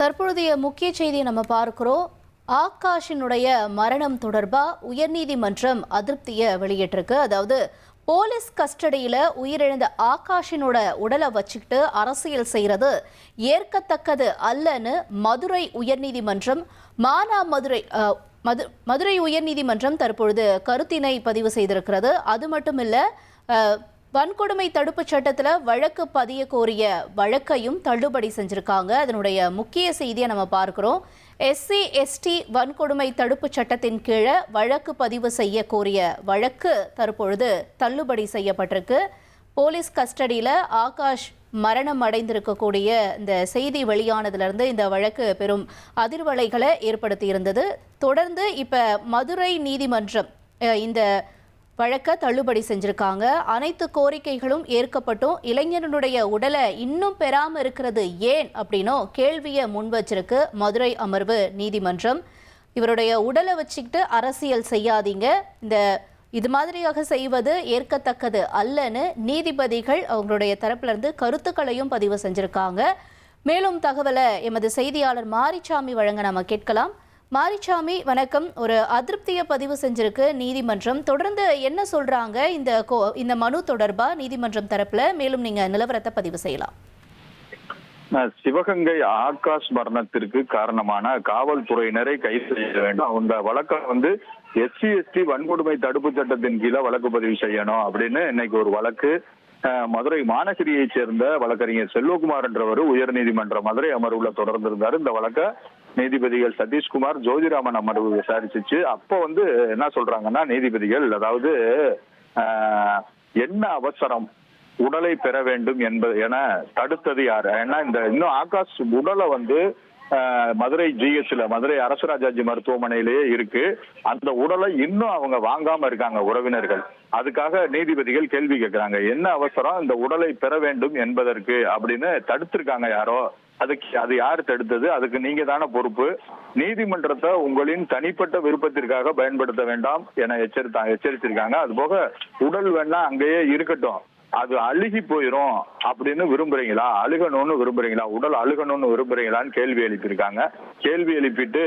தற்பொழுதைய முக்கிய செய்தியை நம்ம பார்க்கிறோம். ஆகாஷினுடைய மரணம் தொடர்பா உயர்நீதிமன்றம் அதிருப்தியை வெளியிட்டிருக்கு. அதாவது போலீஸ் கஸ்டடியில உயிரிழந்த ஆகாஷினோட உடலை வச்சுக்கிட்டு அரசியல் செய்யறது ஏற்கத்தக்கது அல்லன்னு மதுரை உயர்நீதிமன்றம் மதுரை உயர்நீதிமன்றம் தற்பொழுது கருத்தினை பதிவு செய்திருக்கிறது. அது மட்டுமில்ல, வன்கொடுமை தடுப்பு சட்டத்தில் வழக்கு பதிய கோரிய வழக்கையும் தள்ளுபடி செஞ்சிருக்காங்க. அதனுடைய முக்கிய செய்தியை நம்ம பார்க்கிறோம். SC ST வன்கொடுமை தடுப்பு சட்டத்தின் கீழே வழக்கு பதிவு செய்ய கோரிய வழக்கு தற்பொழுது தள்ளுபடி செய்யப்பட்டிருக்கு. போலீஸ் கஸ்டடியில் ஆகாஷ் மரணம் அடைந்திருக்கக்கூடிய இந்த செய்தி வெளியானதிலிருந்து இந்த வழக்கு பெரும் அதிர்வலைகளை ஏற்படுத்தியிருந்தது. தொடர்ந்து இப்ப மதுரை நீதிமன்றம் இந்த வழக்கை தள்ளுபடி செஞ்சிருக்காங்க. அனைத்து கோரிக்கைகளும் ஏற்கப்பட்டும் இளைஞனுடைய உடலை இன்னும் பெறாம இருக்கிறது ஏன் அப்படின்னும் கேள்வியை முன் வச்சிருக்கு மதுரை அமர்வு நீதிமன்றம். இவருடைய உடலை வச்சுக்கிட்டு அரசியல் செய்யாதீங்க, இது மாதிரியாக செய்வது ஏற்கத்தக்கது அல்லன்னு நீதிபதிகள் அவங்களுடைய தரப்புல இருந்து கருத்துக்களையும் பதிவு செஞ்சிருக்காங்க. மேலும் தகவலை எமது செய்தியாளர் மாரிச்சாமி வழங்க நாம கேட்கலாம். மாரிச்சாமி, வணக்கம். ஒரு அதிருப்தியை பதிவு செஞ்சிருக்கு நீதிமன்றம். தொடர்ந்து என்ன சொல்றாங்க இந்த மனு தொடர்பா நீதிமன்றம் தரப்புல? மேலும் நீங்க நிலவரத்தை பதிவு செய்யலாம். சிவகங்கை ஆகாஷ் மரணத்திற்கு காரணமான காவல்துறையினரை கைது செய்ய வேண்டும். அந்த வழக்கம் SC ST வன்கொடுமை தடுப்பு சட்டத்தின் கீழே வழக்கு பதிவு செய்யணும் அப்படின்னு இன்னைக்கு ஒரு வழக்கு மதுரை மாநகரியை சேர்ந்த வழக்கறிஞர் செல்வகுமார் என்றவர் உயர்நீதிமன்ற மதுரை அமர்வுல தொடர்ந்து இருந்தார். இந்த வழக்க நீதிபதிகள் சதீஷ்குமார், ஜோதிராமன் அமர்வு விசாரிச்சிச்சு. அப்போ என்ன சொல்றாங்கன்னா, நீதிபதிகள் அதாவது என்ன அவசரம், உடலை பெற வேண்டும் என தடுத்தது யாரு? ஏன்னா இன்னும் ஆகாஷ் உடலை மதுரை GHல மதுரை அரசராஜாஜி மருத்துவமனையிலேயே இருக்கு. அந்த உடலை இன்னும் அவங்க வாங்காம இருக்காங்க உறவினர்கள். அதுக்காக நீதிபதிகள் கேள்வி கேட்கிறாங்க, என்ன அவசரம் இந்த உடலை பெற வேண்டும் என்பதற்கு அப்படின்னு தடுத்திருக்காங்க யாரோ. அது யாரு தடுத்தது? அதுக்கு நீங்க தானே பொறுப்பு. நீதிமன்றத்தை உங்களின் தனிப்பட்ட விருப்பத்திற்காக பயன்படுத்த வேண்டாம் என எச்சரிச்சிருக்காங்க. அது போக உடல் வேணா அங்கேயே இருக்கட்டும், அது அழுகி போயிரும் அப்படின்னு விரும்புறீங்களா, அழுகணும்னு விரும்புறீங்களா, உடல் அழுகணும்னு விரும்புறீங்களான்னு கேள்வி எழுப்பியிருக்காங்க. கேள்வி எழுப்பிட்டு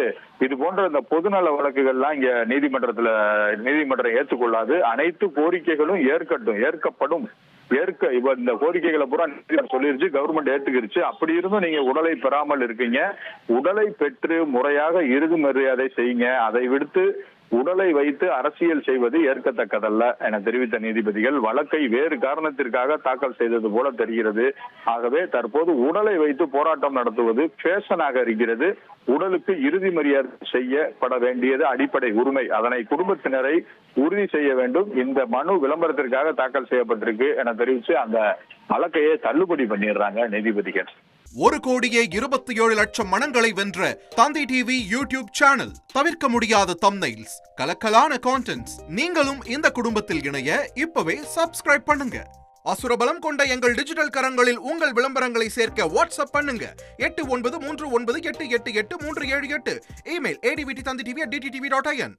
இது போன்ற இந்த பொதுநல வழக்குகள்லாம் இங்க நீதிமன்றம் ஏற்றுக்கொள்ளாது, அனைத்து கோரிக்கைகளும் ஏற்கப்படும். இந்த கோரிக்கைகளை பூரா சொல்லிருச்சு, கவர்மெண்ட் ஏத்துக்கிருச்சு. அப்படி இருந்தும் நீங்க உடலை பெறாமல் இருக்கீங்க. உடலை பெற்று முறையாக இறுதி மரியாதை செய்யுங்க. அதை விடுத்து உடலை வைத்து அரசியல் செய்வது ஏற்கத்தக்கதல்ல என தெரிவித்த நீதிபதிகள் வழக்கை வேறு காரணத்திற்காக தாக்கல் செய்தது போல தெரிகிறது. ஆகவே தற்போது உடலை வைத்து போராட்டம் நடத்துவது ஃபேஷனாக இருக்கிறது. உடலுக்கு இறுதி மரியாதை செய்யப்பட வேண்டியது அடிப்படை உரிமை. அதனை குடும்பத்தினரை உறுதி செய்ய வேண்டும். இந்த மனு விளம்பரத்திற்காக தாக்கல் செய்யப்பட்டிருக்கு என தெரிவித்து அந்த வழக்கையே தள்ளுபடி பண்ணிடுறாங்க நீதிபதிகள். 1,27,00,000 மனங்களை வென்ற தந்தி டிவி யூடியூப் சேனல். தவிர்க்க முடியாத தம்ப்நெயில்ஸ், கலக்கலான கான்டென்ட்ஸ். நீங்களும் இந்த குடும்பத்தில் இணைய இப்பவே சப்ஸ்கிரைப் பண்ணுங்க. அசுரபலம் கொண்ட எங்கள் டிஜிட்டல் கரங்களில் உங்கள் விளம்பரங்களை சேர்க்க வாட்ஸ்அப் பண்ணுங்க. 8939888378. Email advtthanditv@dttv.in.